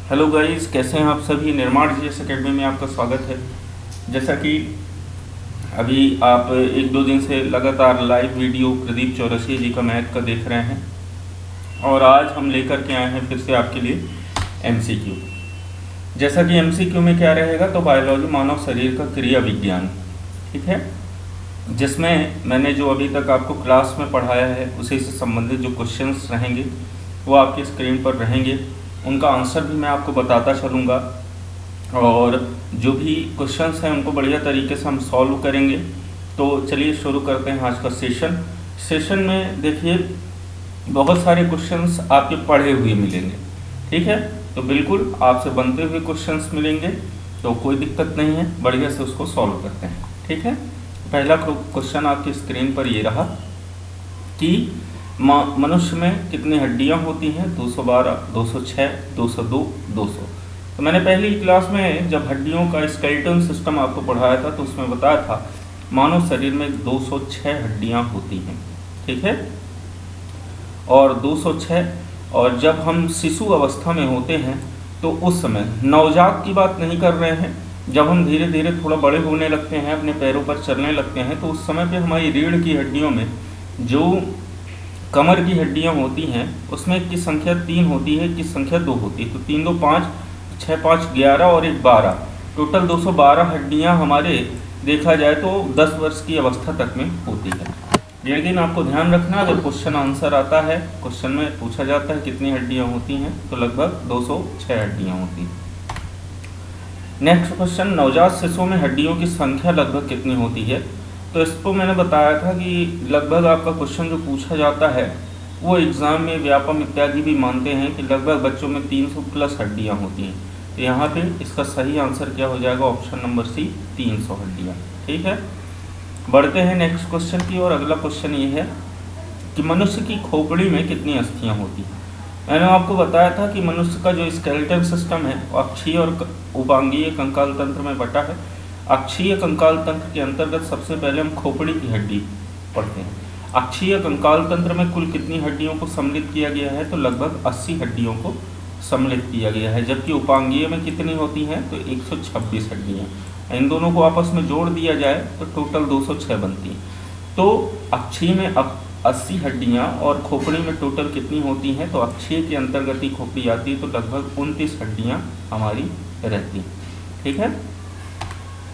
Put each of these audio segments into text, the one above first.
Hello guys, कैसे हैं आप सभी। निर्माण जीएस एकेडमी में आपका स्वागत है। जैसा कि अभी आप एक दो दिन से लगातार लाइव वीडियो प्रदीप चौरसिया जी का मैथ का देख रहे हैं, और आज हम लेकर के आए हैं फिर से आपके लिए एमसीक्यू। जैसा कि एमसीक्यू में क्या रहेगा, तो बायोलॉजी मानव शरीर का क्रिया विज्ञान, ठीक है, जिसमें मैंने जो अभी तक आपको क्लास में पढ़ाया है उसी से संबंधित जो क्वेश्चंस रहेंगे वो आपकी स्क्रीन पर रहेंगे। उनका आंसर भी मैं आपको बताता चलूँगा, और जो भी क्वेश्चंस हैं उनको बढ़िया तरीके से हम सॉल्व करेंगे। तो चलिए शुरू करते हैं आज का सेशन में देखिए बहुत सारे क्वेश्चंस आपके पढ़े हुए मिलेंगे, ठीक है, तो बिल्कुल आपसे बनते हुए क्वेश्चंस मिलेंगे, तो कोई दिक्कत नहीं है, बढ़िया से उसको सॉल्व करते हैं, ठीक है। पहला क्वेश्चन आपकी स्क्रीन पर ये रहा कि मनुष्य में कितनी हड्डियां होती हैं, 212, 206, 202, 200। तो मैंने पहली क्लास में जब हड्डियों का स्केलेटन सिस्टम आपको पढ़ाया था तो उसमें बताया था मानव शरीर में 206 हड्डियां होती हैं, ठीक है, और 206, और जब हम शिशु अवस्था में होते हैं तो उस समय नवजात की बात नहीं कर रहे हैं, जब हम धीरे धीरे थोड़ा बड़े होने लगते हैं, अपने पैरों पर चलने लगते हैं, तो उस समय पे हमारी रीढ़ की हड्डियों में जो कमर की हड्डियां होती हैं उसमें एक की संख्या 3 होती है, एक की संख्या 2 होती है। तो 3 2 5, 6 5 11 और 1 12, टोटल 212 हड्डियां हमारे देखा जाए तो 10 वर्ष की अवस्था तक में होती है। लेकिन आपको ध्यान रखना, अगर क्वेश्चन आंसर आता है, क्वेश्चन में पूछा जाता है कितनी हड्डियां होती हैं, तो लगभग 206 हड्डियां होती हैं। नेक्स्ट क्वेश्चन, नवजात शिशुओं में हड्डियों की संख्या लगभग कितनी होती है। तो इसको मैंने बताया था कि लगभग आपका क्वेश्चन जो पूछा जाता है वो एग्ज़ाम में व्यापम इत्यादि भी मानते हैं कि लगभग बच्चों में 300 प्लस हड्डियां होती हैं। तो यहाँ पे इसका सही आंसर क्या हो जाएगा, ऑप्शन नंबर सी, 300 हड्डियाँ, ठीक है। बढ़ते हैं नेक्स्ट क्वेश्चन की ओर। अगला क्वेश्चन ये है कि मनुष्य की खोपड़ी में कितनी अस्थियाँ होती हैं। मैंने आपको बताया था कि मनुष्य का जो स्केलेटन सिस्टम है वो अक्षीय और उपांगीय कंकाल तंत्र में बटा है। अक्षीय कंकाल तंत्र के अंतर्गत सबसे पहले हम खोपड़ी की हड्डी पढ़ते हैं। अक्षीय कंकाल तंत्र में कुल कितनी हड्डियों को सम्मिलित किया गया है, तो लगभग 80 हड्डियों को सम्मिलित किया गया है, जबकि उपांगीय में कितनी होती हैं, तो 126 हड्डियाँ। इन दोनों को आपस में जोड़ दिया जाए तो टोटल 206 बनती हैं। तो अक्षीय में 80 हड्डियाँ और खोपड़ी में टोटल कितनी होती हैं, तो अक्षीय के अंतर्गत ही खोपड़ी आती है, तो लगभग 29 हड्डियाँ हमारी रहती हैं, ठीक है।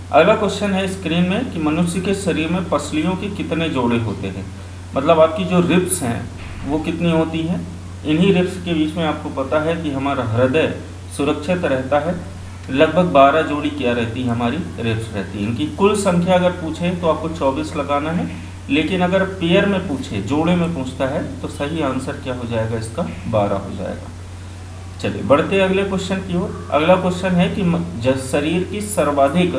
अगला क्वेश्चन है स्क्रीन में कि मनुष्य के शरीर में पसलियों के कितने जोड़े होते हैं, मतलब आपकी जो रिब्स हैं वो कितनी होती हैं। इन्हीं रिब्स के बीच में आपको पता है कि हमारा हृदय सुरक्षित रहता है। लगभग 12 जोड़ी क्या रहती है, हमारी रिब्स रहती है। इनकी कुल संख्या अगर पूछे तो आपको 24 लगाना है, लेकिन अगर पेयर में पूछे, जोड़े में पूछता है, तो सही आंसर क्या हो जाएगा, इसका 12 हो जाएगा। चलिए बढ़ते अगले क्वेश्चन की ओर। अगला क्वेश्चन है कि शरीर की सर्वाधिक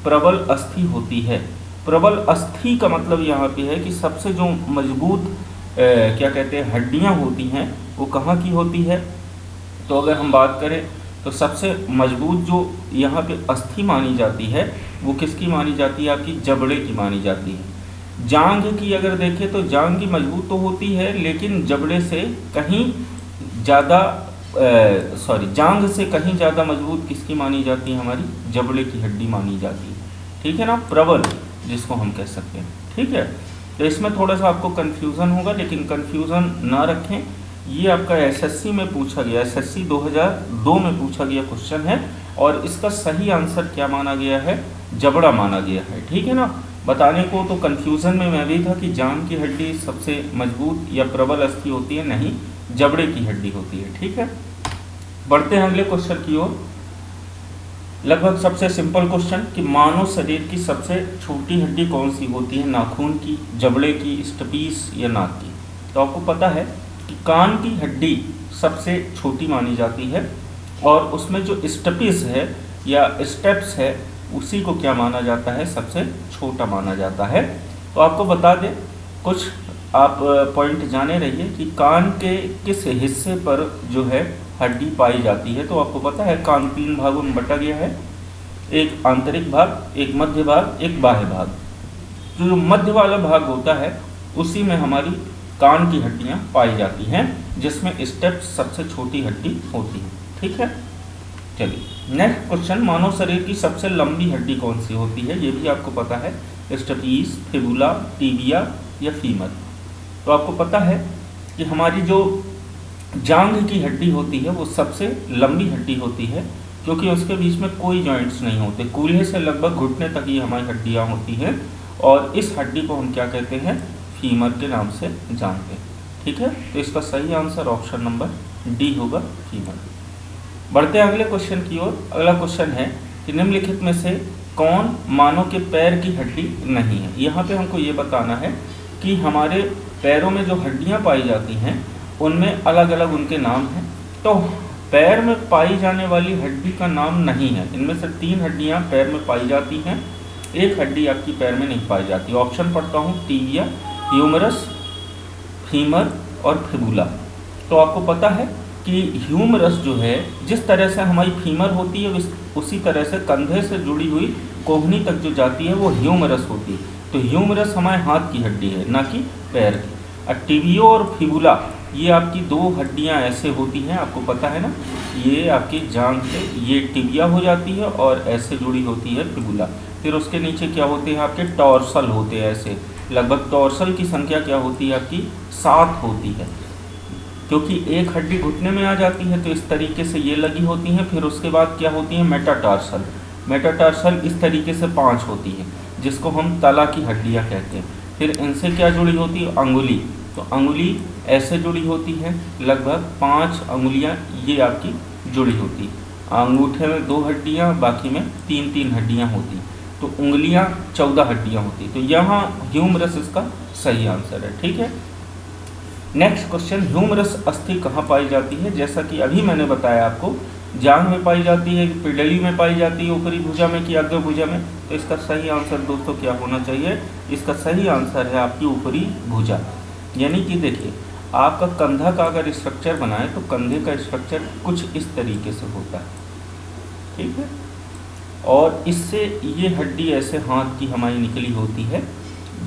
प्रबल अस्थि होती है। प्रबल अस्थि का मतलब यहाँ पे है कि सबसे जो मजबूत क्या कहते हैं हड्डियाँ होती हैं वो कहाँ की होती है। तो अगर हम बात करें तो सबसे मजबूत जो यहाँ पे अस्थि मानी जाती है वो किसकी मानी जाती है, आपकी जबड़े की मानी जाती है। जांघ की अगर देखें तो जांघ की मजबूत तो होती है, लेकिन जबड़े से कहीं ज़्यादा जांघ से कहीं ज़्यादा मजबूत किसकी मानी जाती है, हमारी जबड़े की हड्डी मानी जाती है, ठीक है ना, प्रबल जिसको हम कह सकते हैं, ठीक है। तो इसमें थोड़ा सा आपको कन्फ्यूज़न होगा, लेकिन कन्फ्यूज़न ना रखें, ये आपका एसएससी में पूछा गया, एसएससी 2002 में पूछा गया क्वेश्चन है, और इसका सही आंसर क्या माना गया है, जबड़ा माना गया है, ठीक है ना। बताने को तो कन्फ्यूज़न में मैं भी था कि जांघ की हड्डी सबसे मजबूत या प्रबल अस्थि होती है, नहीं, जबड़े की हड्डी होती है, ठीक है। बढ़ते हैं अगले क्वेश्चन की ओर। लगभग सबसे सिंपल क्वेश्चन कि मानव शरीर की सबसे छोटी हड्डी कौन सी होती है, नाखून की, जबड़े की, स्टपीस या नाक की। तो आपको पता है कि कान की हड्डी सबसे छोटी मानी जाती है, और उसमें जो स्टपीस है या स्टेप्स है उसी को क्या माना जाता है, सबसे छोटा माना जाता है। तो आपको बता दें कुछ आप पॉइंट जाने रहिए कि कान के किस हिस्से पर जो है हड्डी पाई जाती है। तो आपको पता है कान 3 भागों में बटा गया है, एक आंतरिक भाग, एक मध्य भाग, एक बाह्य भाग। जो मध्य वाला भाग होता है उसी में हमारी कान की हड्डियां पाई जाती हैं, जिसमें स्टेप्स सबसे छोटी हड्डी होती है, ठीक है। चलिए नेक्स्ट क्वेश्चन, मानव शरीर की सबसे लंबी हड्डी कौन सी होती है? ये भी आपको पता है, स्टेपीज, फिबुला, टिबिया या फीमर। तो आपको पता है कि हमारी जो जांघ की हड्डी होती है वो सबसे लंबी हड्डी होती है, क्योंकि उसके बीच में कोई जॉइंट्स नहीं होते। कूल्हे से लगभग घुटने तक ही हमारी हड्डियाँ होती हैं, और इस हड्डी को हम क्या कहते हैं? फीमर के नाम से जानते हैं। ठीक है, तो इसका सही आंसर ऑप्शन नंबर डी होगा, फीमर। बढ़ते हैं अगले क्वेश्चन की ओर। अगला क्वेश्चन है कि निम्नलिखित में से कौन मानव के पैर की हड्डी नहीं है? यहाँ पे हमको ये बताना है कि हमारे पैरों में जो हड्डियाँ पाई जाती हैं उनमें अलग अलग उनके नाम हैं। तो पैर में पाई जाने वाली हड्डी का नाम नहीं है। इनमें से 3 हड्डियाँ पैर में पाई जाती हैं, एक हड्डी आपकी पैर में नहीं पाई जाती। ऑप्शन पढ़ता हूँ, टिबिया, ह्यूमरस, फीमर और फिबुला। तो आपको पता है कि ह्यूमरस जो है, जिस तरह से हमारी फीमर होती है उसी तरह से कंधे से जुड़ी हुई कोहनी तक जो जाती है वो ह्यूमरस होती है। तो ह्यूमरस हमारे हाथ की हड्डी है, ना कि पैर की। और टिबियो और फिबुला ये आपकी 2 हड्डियां ऐसे होती हैं, आपको पता है ना, ये आपकी जांघ से ये टिबिया हो जाती है और ऐसे जुड़ी होती है फिबुला। फिर उसके नीचे क्या होते हैं? आपके टॉर्सल होते हैं ऐसे। लगभग टॉर्सल की संख्या क्या होती है? आपकी 7 होती है, क्योंकि एक हड्डी घुटने में आ जाती है तो इस तरीके से ये लगी होती हैं। फिर उसके बाद क्या होती है? मेटाटार्सल। मेटाटार्सल इस तरीके से 5 होती है, जिसको हम तला की हड्डियाँ कहते हैं। फिर इनसे क्या जुड़ी होती है? अंगुली। तो अंगुली ऐसे जुड़ी होती है, लगभग 5 अंगुलियाँ ये आपकी जुड़ी होती। अंगूठे में 2 हड्डियाँ, बाकी में 3-3 हड्डियाँ होती। तो उंगलियाँ 14 हड्डियाँ होती। तो यहाँ ह्यूमरस इसका सही आंसर है। ठीक है, नेक्स्ट क्वेश्चन, ह्यूमरस अस्थि कहाँ पाई जाती है? जैसा कि अभी मैंने बताया आपको, जांघ में पाई जाती है, पिडली में पाई जाती है, ऊपरी भुजा में कि अग्र भुजा में? तो इसका सही आंसर दोस्तों क्या होना चाहिए? इसका सही आंसर है आपकी ऊपरी भुजा। यानी कि देखिए, आपका कंधा का अगर स्ट्रक्चर बनाए तो कंधे का स्ट्रक्चर कुछ इस तरीके से होता है। ठीक है, और इससे ये हड्डी ऐसे हाथ की हमारी निकली होती है,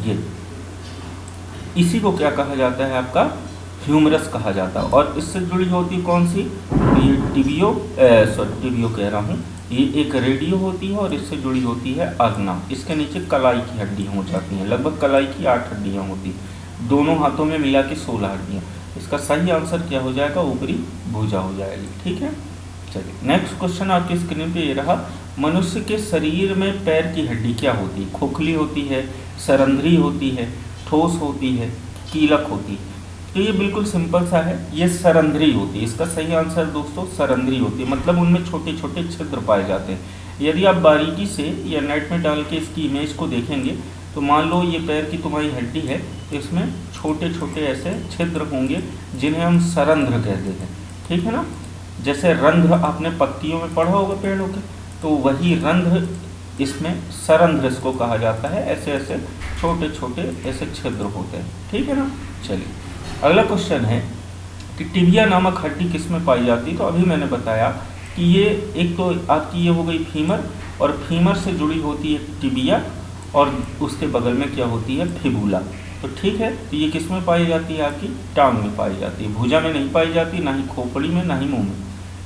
ये इसी को क्या कहा जाता है? आपका ह्यूमरस कहा जाता है। और इससे जुड़ी होती कौन सी? ये टिबियो कह रहा हूँ, ये एक रेडियो होती है और इससे जुड़ी होती है अग्ना। इसके नीचे कलाई की हड्डी हो जाती हैं, लगभग कलाई की 8 हड्डियाँ होती, दोनों हाथों में मिला के 16 हड्डियाँ। इसका सही आंसर क्या हो जाएगा? ऊपरी भुजा हो जाएगी। ठीक है, चलिए नेक्स्ट क्वेश्चन आपकी स्क्रीन पे ये रहा। मनुष्य के शरीर में पैर की हड्डी क्या होती है? खोखली होती है, सरंध्री होती है, ठोस होती है, कीलक होती है? तो ये बिल्कुल सिंपल सा है, ये सरंध्री होती है। इसका सही आंसर दोस्तों सरंध्री होती है, मतलब उनमें छोटे छोटे छिद्र पाए जाते हैं। यदि आप बारीकी से या नेट में डाल के इसकी इमेज को देखेंगे तो मान लो ये पैर की तुम्हारी हड्डी है, तो इसमें छोटे छोटे ऐसे छिद्र होंगे जिन्हें हम सरंध्र कहते हैं। ठीक है ना, जैसे रंध्र आपने पत्तियों में पढ़ा होगा पेड़ों के, तो वही रंध्र इसमें सरंध्र इसको कहा जाता है। ऐसे ऐसे छोटे छोटे ऐसे छिद्र होते हैं। ठीक है ना, चलिए अगला क्वेश्चन है कि टिबिया नामक हड्डी किस में पाई जाती है? तो अभी मैंने बताया कि ये एक तो आपकी ये हो गई फीमर, और फीमर से जुड़ी होती है टिबिया, और उसके बगल में क्या होती है? फिबुला। तो ठीक है, तो ये किस में पाई जाती है? आपकी टांग में पाई जाती है, भुजा में नहीं पाई जाती, ना ही खोपड़ी में, ना ही मुंह में।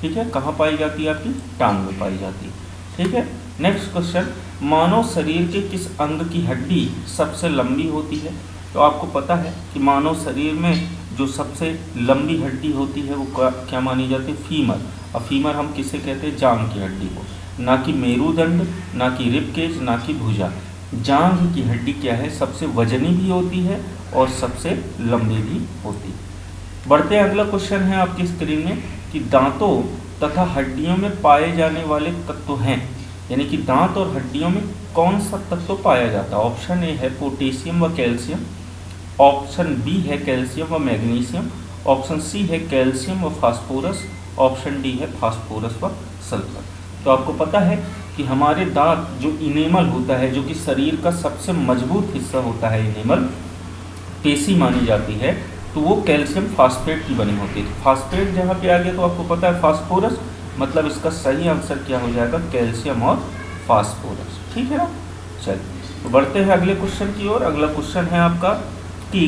ठीक है, कहाँ पाई जाती है? आपकी टांग में पाई जाती है। ठीक है, नेक्स्ट क्वेश्चन, मानव शरीर के किस अंग की हड्डी सबसे लंबी होती है? तो आपको पता है कि मानव शरीर में जो सबसे लंबी हड्डी होती है वो क्या मानी जाती है? फीमर। और फीमर हम किसे कहते हैं? जांघ की हड्डी को, ना कि मेरुदंड, ना कि रिबकेज, ना कि भुजा। जांघ की हड्डी क्या है? सबसे वजनी भी होती है और सबसे लंबी भी होती है। बढ़ते हैं, अगला क्वेश्चन है आपकी स्क्रीन में कि दांतों तथा हड्डियों में पाए जाने वाले तत्व हैं, यानी कि दांत और हड्डियों में कौन सा तत्व पाया जाता है? ऑप्शन ए है पोटेशियम व कैल्शियम, ऑप्शन बी है कैल्शियम व मैग्नीशियम, ऑप्शन सी है कैल्शियम व फास्फोरस, ऑप्शन डी है फास्फोरस व सल्फर। तो आपको पता है कि हमारे दांत जो इनेमल होता है, जो कि शरीर का सबसे मजबूत हिस्सा होता है, इनेमल पेशी मानी जाती है, तो वो कैल्शियम फास्फेट की बनी होती है। तो फास्फेट जहाँ पे आ गया तो आपको पता है फास्फोरस, मतलब इसका सही आंसर क्या हो जाएगा? कैल्शियम और फास्फोरस। ठीक है ना, चलिए तो बढ़ते हैं अगले क्वेश्चन की ओर। अगला क्वेश्चन है आपका कि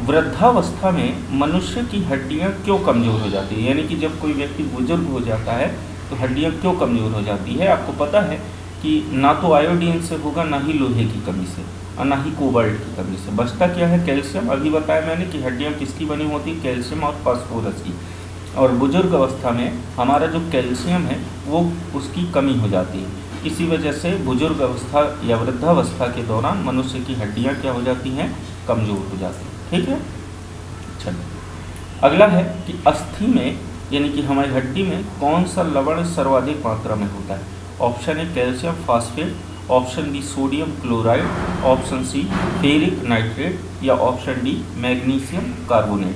वृद्धावस्था में मनुष्य की हड्डियां क्यों कमज़ोर हो जाती है? यानी कि जब कोई व्यक्ति बुजुर्ग हो जाता है तो हड्डियाँ क्यों कमज़ोर हो जाती है? आपको पता है कि ना तो आयोडीन से होगा, ना ही लोहे की कमी से, और ना ही कोबाल्ट की कमी से। बचता क्या है? कैल्शियम। अभी बताया मैंने कि हड्डियाँ किसकी बनी होती है? कैल्शियम और फास्फोरस की। और बुजुर्ग अवस्था में हमारा जो कैल्शियम है वो उसकी कमी हो जाती है। इसी वजह से बुजुर्ग अवस्था या वृद्धावस्था के दौरान मनुष्य की हड्डियाँ क्या हो जाती हैं? कमज़ोर हो जाती हैं। ठीक है, चलिए अगला है कि अस्थि में यानी कि हमारी हड्डी में कौन सा लवण सर्वाधिक मात्रा में होता है? Option A calcium phosphate, option B sodium chloride, option C ferric nitrate, या ऑप्शन डी मैग्नीशियम कार्बोनेट।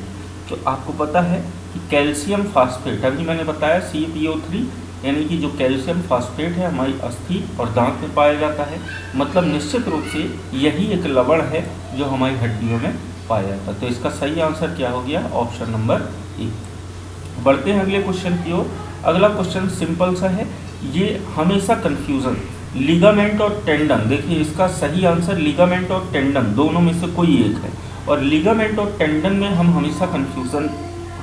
तो आपको पता है कि कैल्शियम फास्फेट, अभी मैंने बताया CaPO3 यानी कि जो कैल्शियम फास्फेट है हमारी अस्थि और दांत में पाया जाता है। मतलब निश्चित रूप से यही एक लवण है जो हमारी हड्डियों में पाया जाता है। तो इसका सही आंसर क्या हो गया? Option number A. बढ़ते हैं अगले क्वेश्चन की ओर। अगला क्वेश्चन सिंपल सा है, ये हमेशा कन्फ्यूज़न, लिगामेंट और टेंडन। देखिए इसका सही आंसर लिगामेंट और टेंडन दोनों में से कोई एक है, और लिगामेंट और टेंडन में हम हमेशा कन्फ्यूज़न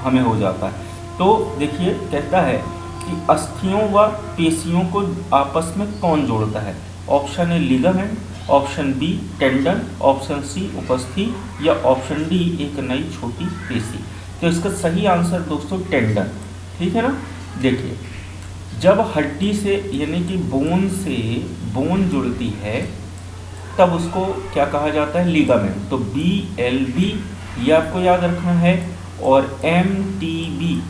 हमें हो जाता है। तो देखिए कहता है कि अस्थियों व पेशियों को आपस में कौन जोड़ता है? Option A ligament, option B tendon, option C उपस्थि, या ऑप्शन डी एक नई छोटी पेशी। तो इसका सही आंसर दोस्तों टेंडन। ठीक है ना। देखिए जब हड्डी से यानी कि बोन से बोन जुड़ती है तब उसको क्या कहा जाता है? लिगामेंट। तो BLB ये आपको याद रखना है, और MTB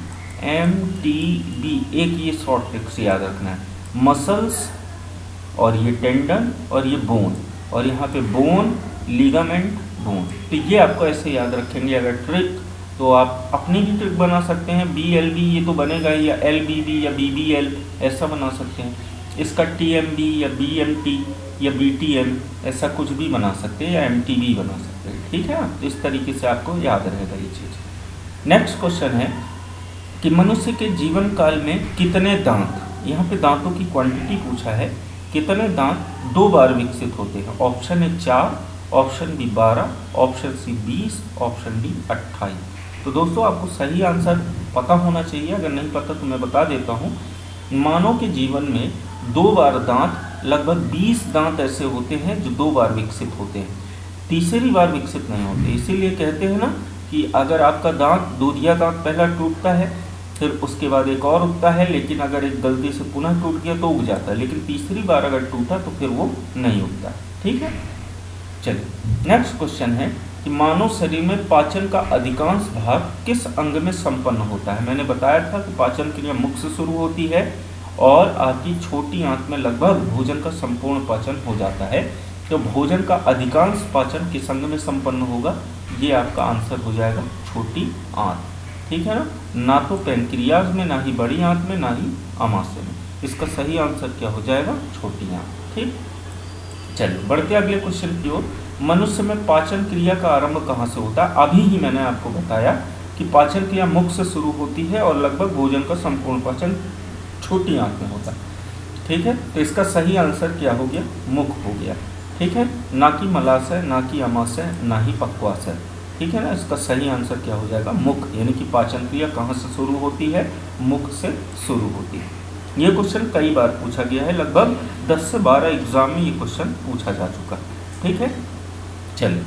एक ये शॉर्ट ट्रिक से याद रखना है। मसल्स और ये टेंडन और ये बोन, और यहाँ पे बोन लिगामेंट बोन। तो ये आपको ऐसे याद रखेंगे। अगर ट्रिक तो आप अपनी भी ट्रिक बना सकते हैं। BLB ये तो बनेगा, या LBB या BBL ऐसा बना सकते हैं। इसका TMB या BMT या BTM ऐसा कुछ भी बना सकते हैं, या MTB बना सकते हैं। ठीक है ना। तो इस तरीके से आपको याद रहेगा ये चीज़। नेक्स्ट क्वेश्चन है कि मनुष्य के जीवन काल में कितने दांत, यहाँ पे दांतों की क्वांटिटी पूछा है, कितने दांत 2 बार विकसित होते हैं? ऑप्शन है 4, option B 12, option C 20, option D 28। तो दोस्तों आपको सही आंसर पता होना चाहिए। अगर नहीं पता तो मैं बता देता हूँ। मानव के जीवन में 2 बार दांत, लगभग 20 दांत ऐसे होते हैं जो 2 बार विकसित होते हैं, तीसरी बार विकसित नहीं होते। इसीलिए कहते हैं ना कि अगर आपका दांत, दूधिया दांत पहला टूटता है, फिर उसके बाद एक और उगता है, लेकिन अगर एक गलती से पुनः टूट गया तो उग जाता है, लेकिन तीसरी बार अगर टूटा तो फिर वो नहीं उगता। ठीक है, चलिए नेक्स्ट क्वेश्चन है कि मानव शरीर में पाचन का अधिकांश भाग किस अंग में संपन्न होता है? मैंने बताया था कि पाचन क्रिया मुख से शुरू होती है, और आपकी छोटी आंत में लगभग भोजन का संपूर्ण पाचन हो जाता है। तो भोजन का अधिकांश पाचन किस अंग में संपन्न होगा? ये आपका आंसर हो जाएगा छोटी आंत। ठीक है ना तो पैनक्रियाज में, ना ही बड़ी आंत में, ना ही आमाशय में। इसका सही आंसर क्या हो जाएगा? छोटी आंत। ठीक, चलिए बढ़ते अगले क्वेश्चन की ओर। मनुष्य में पाचन क्रिया का आरंभ कहाँ से होता है? अभी ही मैंने आपको बताया कि पाचन क्रिया मुख से शुरू होती है, और लगभग भोजन का संपूर्ण पाचन छोटी आंत में होता है। ठीक है, तो इसका सही आंसर क्या हो गया? मुख हो गया। ठीक है, ना कि मलाशय, ना कि आमाशय, ना ही पक्वाशय। ठीक है ना। इसका सही आंसर क्या हो जाएगा? मुख। यानी कि पाचन क्रिया कहाँ से शुरू होती है? मुख से शुरू होती है। ये क्वेश्चन कई बार पूछा गया है, लगभग 10 से 12 एग्जाम में ये क्वेश्चन पूछा जा चुका। ठीक है, चलिए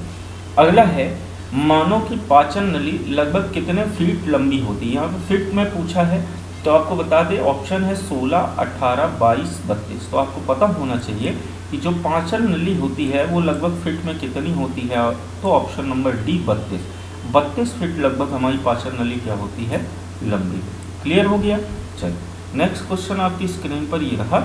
अगला है, मानव की पाचन नली लगभग कितने फीट लंबी होती है? यहाँ पे फीट में पूछा है, तो आपको बता दें ऑप्शन है 16, 18, 22, 32। तो आपको पता होना चाहिए कि जो पाचन नली होती है वो लगभग फीट में कितनी होती है? तो ऑप्शन नंबर डी 32 फीट लगभग हमारी पाचन नली क्या होती है? लंबी। क्लियर हो गया। चलिए नेक्स्ट क्वेश्चन आपकी स्क्रीन पर ये रहा।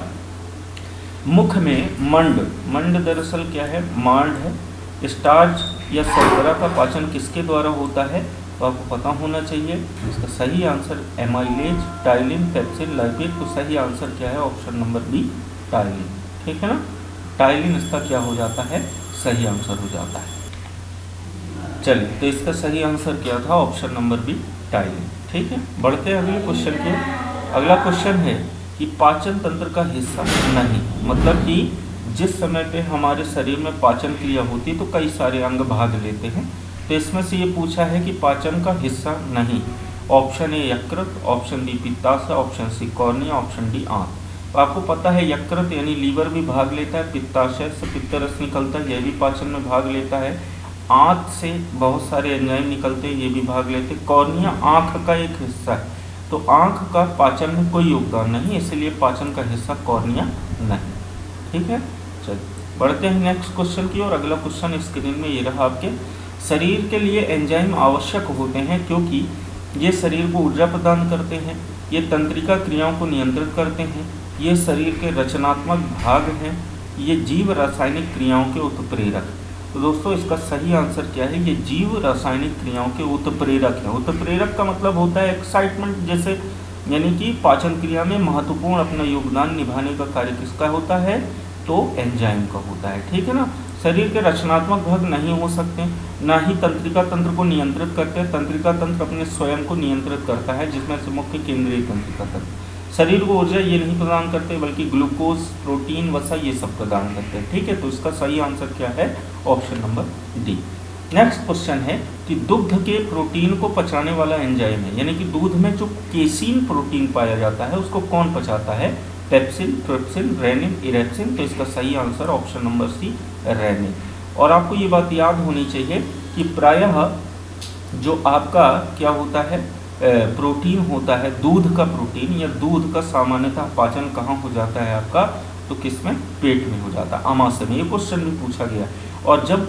मुख में मंड दरअसल क्या है? मांड है। स्टार्च या शर्करा का पाचन किसके द्वारा होता है? तो आपको पता होना चाहिए। इसका सही answer amylase, ptyalin, pepsin, lipase. तो सही आंसर क्या है? Option number B ptyalin. ठीक है ना, टाइलिन इसका क्या हो जाता है? सही आंसर हो जाता है। चलिए तो इसका सही आंसर क्या था? Option number B ptyalin. ठीक है, बढ़ते हैं अगले क्वेश्चन के। अगला क्वेश्चन है कि पाचन तंत्र का हिस्सा नहीं, मतलब कि जिस समय पे हमारे शरीर में पाचन क्रिया होती है तो कई सारे अंग भाग लेते हैं। तो इसमें से ये पूछा है कि पाचन का हिस्सा नहीं, ऑप्शन ए यकृत, ऑप्शन बी पित्ताशय, option C cornea, option D आंत। तो आपको पता है यकृत यानी लीवर भी भाग लेता है, पित्ताशय से पित्त रस निकलता है, यह भी पाचन में भाग लेता है, आंत से बहुत सारे एंजाइम निकलते हैं, ये भी भाग लेते हैं, कॉर्निया आँख का एक हिस्सा है, तो आँख का पाचन में कोई योगदान नहीं, इसलिए पाचन का हिस्सा कॉर्निया नहीं। ठीक है, चलिए बढ़ते हैं नेक्स्ट क्वेश्चन की ओर। अगला क्वेश्चन स्क्रीन में ये रहा आपके। शरीर के लिए एंजाइम आवश्यक होते हैं क्योंकि ये शरीर को ऊर्जा प्रदान करते हैं, ये तंत्रिका क्रियाओं को नियंत्रित करते हैं, ये शरीर के रचनात्मक भाग हैं, ये जीव रासायनिक क्रियाओं के उत्प्रेरक। तो दोस्तों इसका सही आंसर क्या है, ये जीव रासायनिक क्रियाओं के उत्प्रेरक हैं। उत्प्रेरक का मतलब होता है एक्साइटमेंट, जैसे यानी कि पाचन क्रिया में महत्वपूर्ण अपना योगदान निभाने का कार्य किसका होता है, तो एंजाइम का होता है। ठीक है ना, शरीर के रचनात्मक भाग नहीं हो सकते, ना ही तंत्रिका तंत्र को नियंत्रित करते हैं। तंत्रिका तंत्र अपने स्वयं को नियंत्रित करता है, जिसमें से मुख्य केंद्रीय तंत्रिका तंत्र। शरीर को ऊर्जा ये नहीं प्रदान करते, बल्कि ग्लूकोज, प्रोटीन, वसा ये सब प्रदान करते हैं। ठीक है, तो इसका सही आंसर क्या है, option number D. Next question है कि दुग्ध के प्रोटीन को पचाने वाला एंजाइम है, यानी कि दूध में जो केसीन प्रोटीन पाया जाता है उसको कौन पचाता है, पेप्सिन, ट्रिप्सिन, रेनिन, इरेप्सिन। तो इसका सही answer option number C rennin. और आपको ये बात याद होनी चाहिए कि प्रायः जो आपका क्या होता है प्रोटीन होता है, दूध का प्रोटीन या दूध का सामान्यतः पाचन कहाँ हो जाता है आपका, तो किस में, पेट में हो जाता है, आमाशय में। ये क्वेश्चन भी पूछा गया। और जब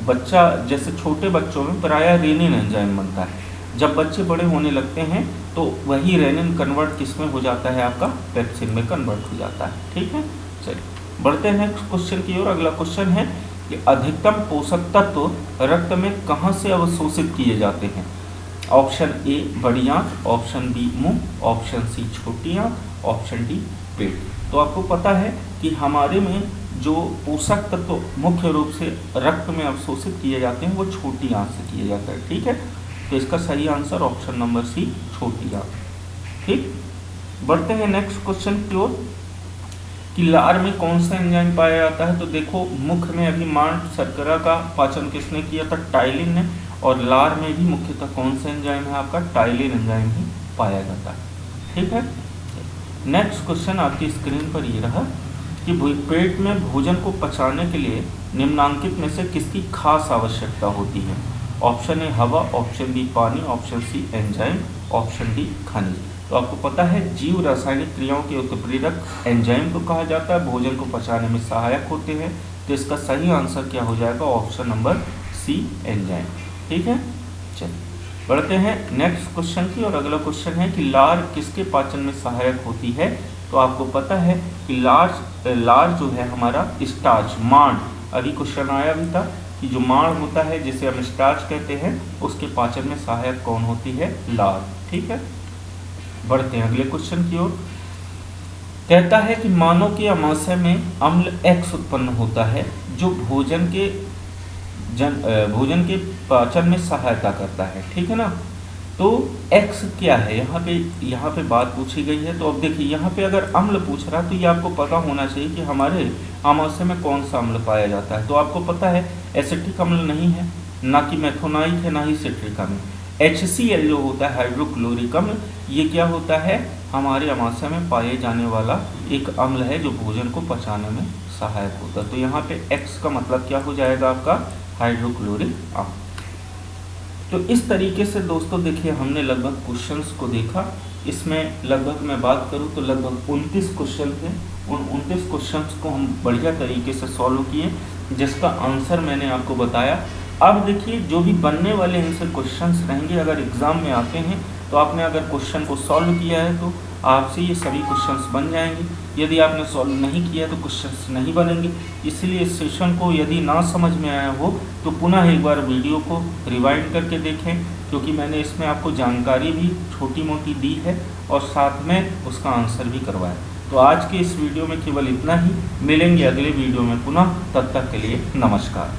बच्चा, जैसे छोटे बच्चों में प्रायः रेनिन एंजाइम बनता है, जब बच्चे बड़े होने लगते हैं तो वही रेनिन कन्वर्ट किस में हो जाता है, आपका पेप्सिन में कन्वर्ट हो जाता है। ठीक है, चलिए बढ़ते हैं नेक्स्ट क्वेश्चन की ओर। अगला क्वेश्चन है कि अधिकतम पोषक तत्व रक्त में कहाँ से अवशोषित किए जाते हैं। ऑप्शन ए बड़ी आंत, ऑप्शन बी मुंह, ऑप्शन सी छोटी आंत, ऑप्शन डी पेट। तो आपको पता है कि हमारे में जो पोषक तत्व मुख्य रूप से रक्त में अवशोषित किए जाते हैं वो छोटी आंत से किए जाते हैं। ठीक है, तो इसका सही आंसर ऑप्शन नंबर सी छोटी आंत। ठीक, बढ़ते हैं नेक्स्ट क्वेश्चन की ओर कि लार में कौन सा एंजाइम पाया जाता है। तो देखो मुख में अभी मांड शर्करा का पाचन किसने किया था, टाइलिन ने, और लार में भी मुख्यतः कौन सा एंजाइम है आपका, टाइलिन एंजाइम ही पाया जाता है। ठीक है, नेक्स्ट क्वेश्चन आपकी स्क्रीन पर ये रहा कि पेट में भोजन को पचाने के लिए निम्नांकित में से किसकी खास आवश्यकता होती है। ऑप्शन ए हवा, ऑप्शन बी पानी, option C enzyme, option D खनिज। तो आपको पता है जीव रासायनिक क्रियाओं के उत्प्रेरक एंजाइम को कहा जाता है, भोजन को पचाने में सहायक होते हैं। तो इसका सही आंसर क्या हो जाएगा, ऑप्शन नंबर सी एंजाइम। ठीक है, चलिए बढ़ते हैं नेक्स्ट क्वेश्चन की। और अगला क्वेश्चन है कि लार किसके पाचन में सहायक होती है। तो आपको पता है कि लार जो है हमारा स्टार्च, मांड, अभी क्वेश्चन आया भी था कि जो मांड होता है जिसे हम स्टार्च कहते हैं, उसके पाचन में सहायक कौन होती है, लार। ठीक है, बढ़ते हैं अगले क्वेश्चन की ओर। कहता है कि मानव के आमाशय में अम्ल X उत्पन्न होता है जो भोजन के पाचन में सहायता करता है। ठीक है ना, तो X क्या है, यहाँ पे बात पूछी गई है। तो अब देखिए यहाँ पे अगर अम्ल पूछ रहा है तो ये आपको पता होना चाहिए कि हमारे आमाशय में कौन सा अम्ल पाया जाता है। तो आपको पता है एसिटिक अम्ल नहीं है, ना कि मेथोनाइक है, ना ही सिट्रिक अम्ल। HCl जो होता है हाइड्रोक्लोरिक अम्ल, ये क्या होता है, हमारे आमाशय में पाए जाने वाला एक अम्ल है जो भोजन को पचाने में सहायक होता है। तो यहाँ पे X का मतलब क्या हो जाएगा आपका, हाइड्रोक्लोरिक अम्ल। तो इस तरीके से दोस्तों देखिए हमने लगभग क्वेश्चंस को देखा। इसमें लगभग मैं बात करूँ तो लगभग 29 क्वेश्चन थे। उन 29 क्वेश्चंस को हम बढ़िया तरीके से सॉल्व किए, जिसका आंसर मैंने आपको बताया। अब देखिए जो भी बनने वाले इनसे क्वेश्चंस रहेंगे, अगर एग्ज़ाम में आते हैं तो आपने अगर क्वेश्चन को सॉल्व किया है तो आपसे ये सभी क्वेश्चंस बन जाएंगे। यदि आपने सॉल्व नहीं किया तो क्वेश्चंस नहीं बनेंगे। इसलिए इस सेशन को यदि ना समझ में आया हो तो पुनः एक बार वीडियो को रिवाइंड करके देखें, क्योंकि मैंने इसमें आपको जानकारी भी छोटी मोटी दी है और साथ में उसका आंसर भी करवाया। तो आज के इस वीडियो में केवल इतना ही, मिलेंगे अगले वीडियो में पुनः, तब तक के लिए नमस्कार।